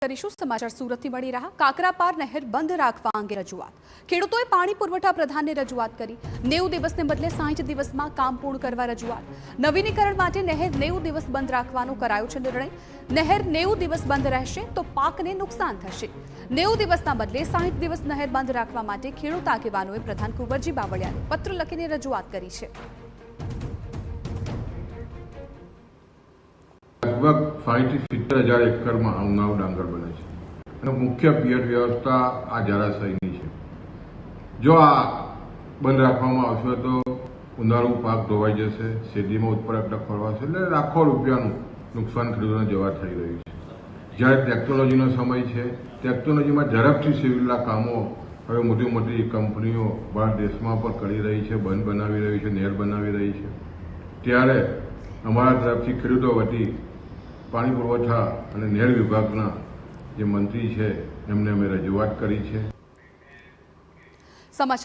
કરીશું સમાચાર સુરતથી મળી રહ્યા કાકરાપાર નહેર બંધ રાખવા અંગે રજૂઆત ખેડૂતોએ પાણી પુરવઠા પ્રધાનને રજૂઆત કરી 90 દિવસને બદલે 60 દિવસમાં કામ પૂર્ણ કરવા રજૂઆત નવીનીકરણ માટે નહેર 90 દિવસ બંધ રાખવાનો કરાયો છે નિર્ણય નહેર 90 દિવસ બંધ રહેશે તો પાકને નુકસાન થશે 90 દિવસના બદલે 60 દિવસ નહેર બંધ રાખવા માટે ખેડૂત આગેવાનોએ પ્રધાન કુંવરજી બાવળિયાને પત્ર લખીને રજૂઆત કરી છે लगभग 60-70,000 एकड़ में उन्नाव डांगर बने है। मुख्य पियत व्यवस्था आ जलाशयनी है। जो आ बंद रखवामां आवशे तो उनाळु पाक धोवाई जशे, शेतीमां उत्पादकता खोलवाशे એટલે લાખો રૂપિયાનું નુકસાન ખેડૂતોને જવા થઈ રહ્યું છે। જ્યારે ટેકનોલોજીનો સમય છે, ટેકનોલોજીમાં ઝડપથી સિવિલના કામો હવે મોટી મોટી કંપનીઓ ભારત દેશમાં પણ કરી રહી છે, બંધ બનાવી રહી છે, નહેર બનાવી રહી છે। ત્યારે અમારા તરફથી ખેડૂતો વતી પાણી પુરવઠા અને નહેર વિભાગના જે મંત્રી છે એમને અમે રજૂઆત કરી છે।